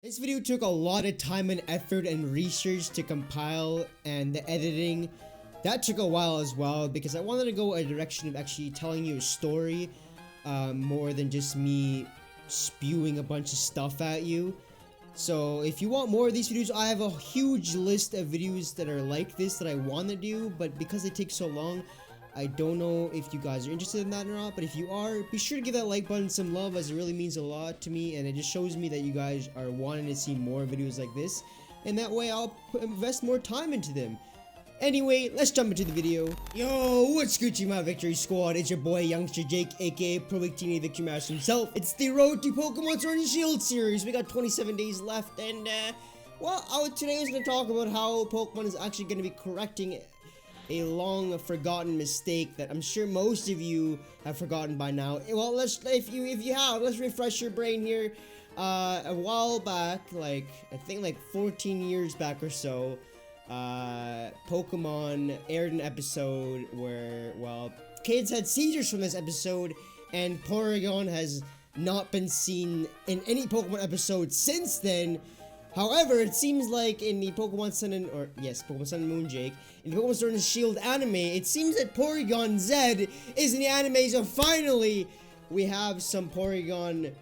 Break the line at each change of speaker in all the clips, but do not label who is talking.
This video took a lot of time and effort and research to compile, and the editing that took a while as well, because I wanted to go a direction of actually telling you a story more than just me spewing a bunch of stuff at you. So if you want more of these videos, I have a huge list of videos that are like this that I want to do, but because they take so long, I don't know if you guys are interested in that or not. But if you are, be sure to give that like button some love, as it really means a lot to me, and it just shows me that you guys are wanting to see more videos like this, and that way I'll invest more time into them. Anyway, let's jump into the video. Yo, what's Gucci, my victory squad? It's your boy Youngster Jake, aka Pro League Teenage Victory Master himself. It's the Road to Pokemon Sword and Shield series. We got 27 days left, and well, today I was going to talk about how Pokemon is actually going to be correcting a long forgotten mistake that I'm sure most of you have forgotten by now. Well, if you have, let's refresh your brain here. A while back, I think like 14 years back or so, Pokemon aired an episode where, well, kids had seizures from this episode, and Porygon has not been seen in any Pokemon episode since then. However, it seems like in the Pokemon Sun and Moon, Jake, in the Pokemon Sword and Shield anime, it seems that Porygon Z is in the anime, so finally we have some Porygon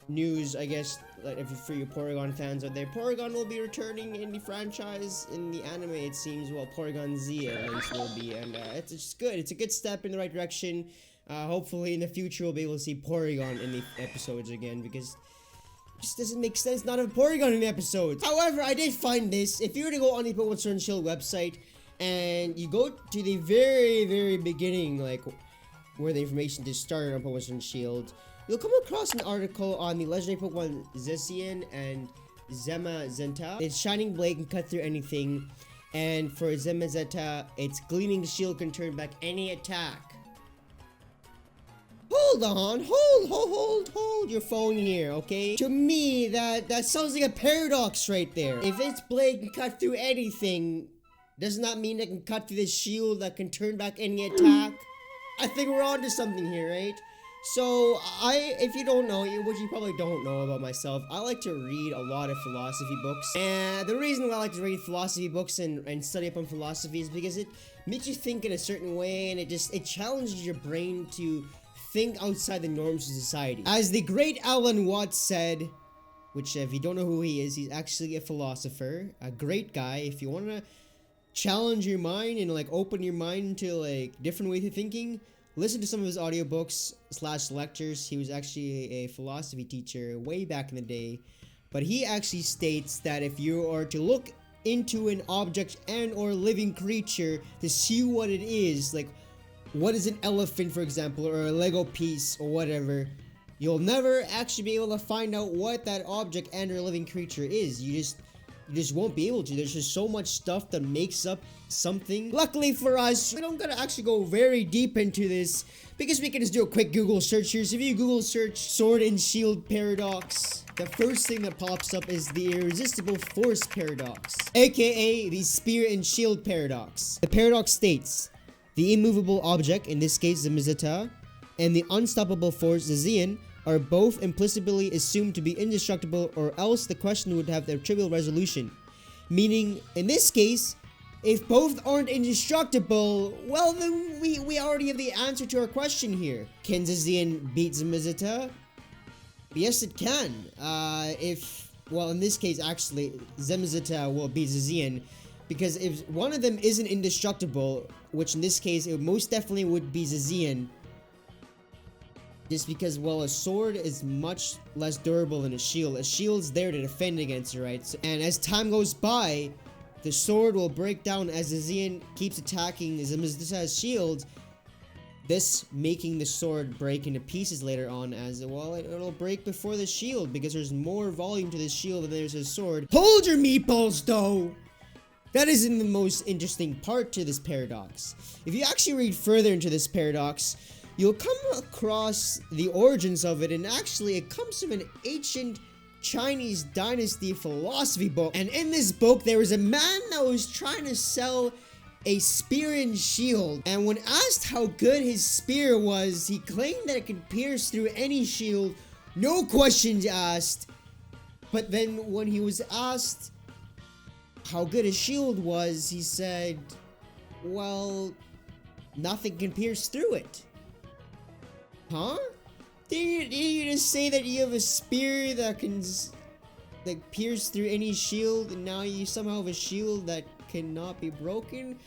news, I guess. Like, for you Porygon fans out there, Porygon will be returning in the franchise. In the anime, it seems, well, Porygon Z at least will be, and it's just good. It's a good step in the right direction. Hopefully in the future we'll be able to see Porygon in the episodes again, because it just doesn't make sense not to have Porygon in the episodes. However, I did find this. If you were to go on the Pokemon Sword and Shield website, and you go to the very beginning, like where the information just started on Pokemon Sword and Shield, you'll come across an article on the legendary Pokemon Zacian and Zamazenta. Its shining blade can cut through anything, and for Zamazenta, its gleaming shield can turn back any attack. Hold on, hold your phone here, okay? To me, that sounds like a paradox right there. If its blade can cut through anything, does not mean it can cut through the shield that can turn back any attack. I think we're onto something here, right? So, if you don't know, which you probably don't know about myself, I like to read a lot of philosophy books. And the reason why I like to read philosophy books and study up on philosophy is because it makes you think in a certain way, and it challenges your brain to think outside the norms of society. As the great Alan Watts said, which if you don't know who he is, he's actually a philosopher, a great guy. If you want to challenge your mind and open your mind to different ways of thinking, listen to some of his audiobooks / lectures. He was actually a philosophy teacher way back in the day, but he actually states that if you are to look into an object and or living creature to see what it is, like what is an elephant, for example, or a Lego piece or whatever, you'll never actually be able to find out what that object and or living creature is. You just won't be able to. There's just so much stuff that makes up something. Luckily for us, we don't gotta actually go very deep into this, because we can just do a quick Google search here. So if you Google search Sword and Shield paradox, the first thing that pops up is the irresistible force paradox, aka the Spear and Shield paradox. The paradox states, the immovable object, in this case Zamazenta, and the unstoppable force Zacian are both implicitly assumed to be indestructible, or else the question would have their trivial resolution. Meaning, in this case, if both aren't indestructible, well then we already have the answer to our question here. Can Zacian beat Zamazenta? Yes, it can. Well, in this case, actually, Zamazenta will beat Zacian, because if one of them isn't indestructible, which in this case, it most definitely would be Zacian, just because, well, a sword is much less durable than a shield. A shield's there to defend against it, right? And as time goes by, the sword will break down as Zacian keeps attacking Zamazenta's shield, this making the sword break into pieces later on, as, well, it'll break before the shield, because there's more volume to the shield than there's a sword. Hold your meatballs, though! That isn't the most interesting part to this paradox. If you actually read further into this paradox, you'll come across the origins of it, and actually it comes from an ancient Chinese dynasty philosophy book. And in this book, there was a man that was trying to sell a spear and shield, and when asked how good his spear was, he claimed that it could pierce through any shield, no questions asked, But then when he was asked how good his shield was, he said, well, nothing can pierce through it. Huh? Did you just say that you have a spear that can pierce through any shield, and now you somehow have a shield that cannot be broken?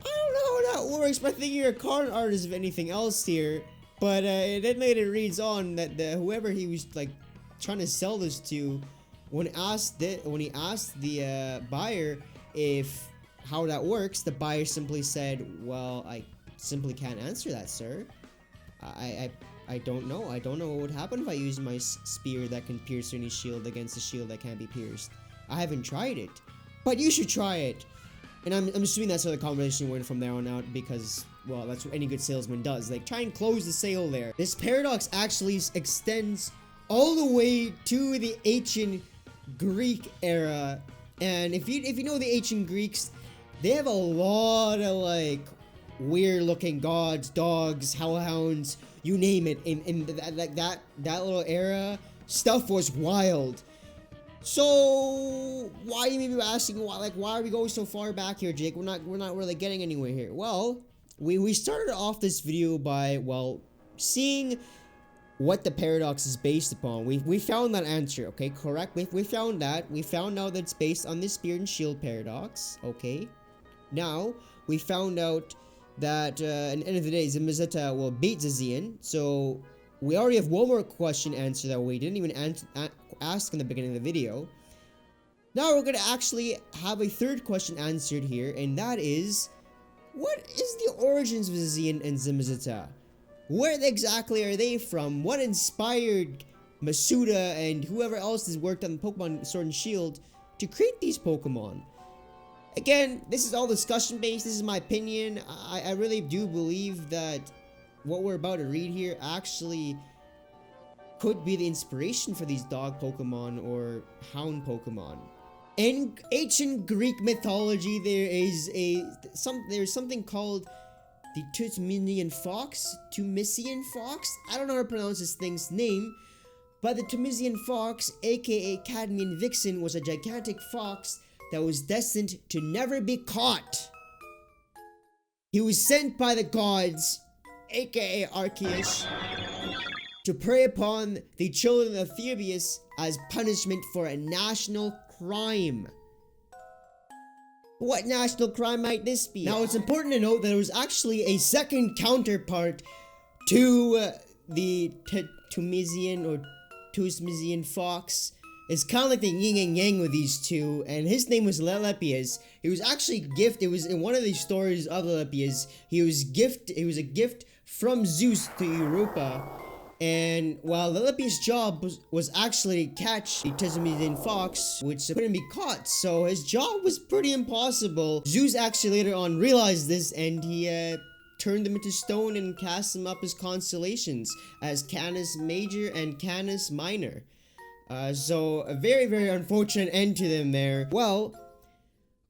I don't know how that works, but I think you're a con artist if anything else here. But then later reads on that whoever he was like trying to sell this to, when he asked the buyer if how that works, the buyer simply said, well, I simply can't answer that, sir. I don't know. I don't know what would happen if I use my spear that can pierce any shield against a shield that can't be pierced. I haven't tried it, but you should try it. And I'm assuming that's how the conversation went from there on out, because, well, that's what any good salesman does. Like, try and close the sale there. This paradox actually extends all the way to the ancient Greek era. And if you know the ancient Greeks, they have a lot of, like, weird looking gods, dogs, hellhounds, you name it. In that little era, stuff was wild. So why you may be asking, why are we going so far back here, Jake? We're not really getting anywhere here. Well, we started off this video by, well, seeing what the paradox is based upon. We found that answer, okay, correct? We found that. We found out that it's based on the spear and shield paradox, okay? Now, we found out that at the end of the day, Zamazenta will beat Zacian. So we already have one more question answer that we didn't even ask in the beginning of the video. Now we're gonna actually have a third question answered here, and that is, what is the origins of Zacian and Zamazenta? Where exactly are they from? What inspired Masuda and whoever else has worked on Pokemon Sword and Shield to create these Pokemon? Again, this is all discussion based. This is my opinion. I really do believe that what we're about to read here actually could be the inspiration for these dog Pokemon or hound Pokemon. In ancient Greek mythology, there's something called the Tumisian fox. I don't know how to pronounce this thing's name, but the Tumisian fox, aka Cadmian Vixen, was a gigantic fox that was destined to never be caught. He was sent by the gods, aka Arceus, to prey upon the children of Thebes as punishment for a national crime. What national crime might this be? Now, it's important to note that there was actually a second counterpart to the Tumisian fox. It's kind of like the yin and yang with these two, and his name was Lelepius. He was actually gifted. It was in one of these stories of Lelepius. He was a gift from Zeus to Europa, and while Lelepius' job was actually to catch the Tumisian fox, which couldn't be caught, so his job was pretty impossible. Zeus actually later on realized this, and he turned them into stone and cast them up as constellations as Canis Major and Canis Minor. So a very, very unfortunate end to them there. Well,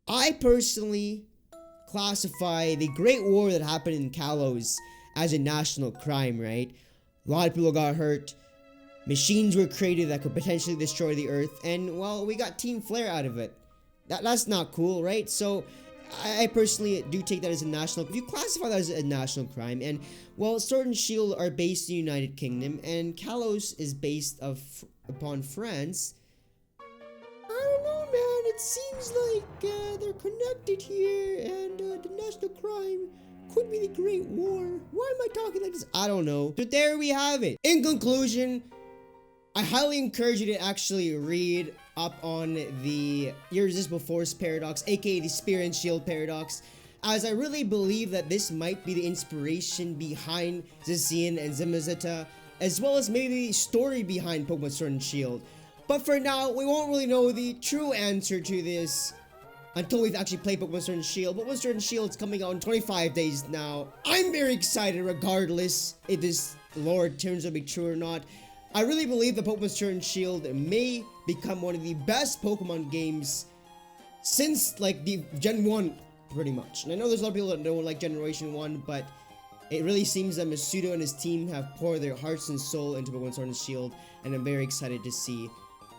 I personally classify the Great War that happened in Kalos as a national crime, right? A lot of people got hurt. Machines were created that could potentially destroy the Earth, and, well, we got Team Flare out of it. That's not cool, right? So I personally do take that as a national. If you classify that as a national crime, and, well, Sword and Shield are based in the United Kingdom, and Kalos is based upon France. I don't know, man. It seems like they're connected here, and the national crime could be the Great War. Why am I talking like this? I don't know. But there we have it. In conclusion, I highly encourage you to actually read up on the Irresistible Force paradox, aka the Spear and Shield paradox, as I really believe that this might be the inspiration behind Zacian and Zamazenta, as well as maybe the story behind Pokemon Sword and Shield. But for now, we won't really know the true answer to this until we've actually played Pokemon Sword and Shield. Pokemon Sword and Shield is coming out in 25 days now. I'm very excited regardless if this lore turns out to be true or not. I really believe that Pokemon Sword and Shield may become one of the best Pokemon games since, like, the Gen 1, pretty much. And I know there's a lot of people that don't like Generation 1, but it really seems that Masuda and his team have poured their hearts and soul into Pokemon Sword and Shield, and I'm very excited to see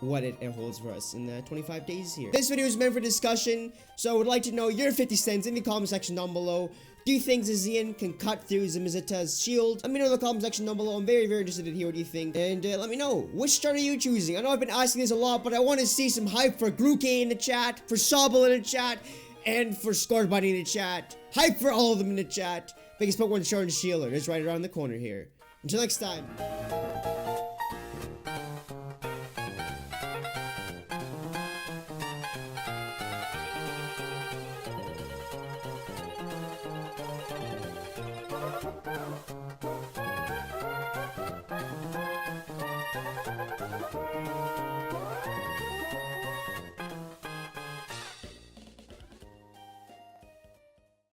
what it holds for us in the 25 days here. This video is meant for discussion, so I would like to know your 50 cents in the comment section down below. Do you think Zacian can cut through Zamazenta's shield? Let me know in the comment section down below. I'm very, very interested to hear what you think. And let me know, which start are you choosing? I know I've been asking this a lot, but I want to see some hype for Grantee in the chat, for Sobble in the chat, and for Scarlet in the chat. Hype for all of them in the chat. Biggest Pokemon Shard and Shieldler is right around the corner here. Until next time.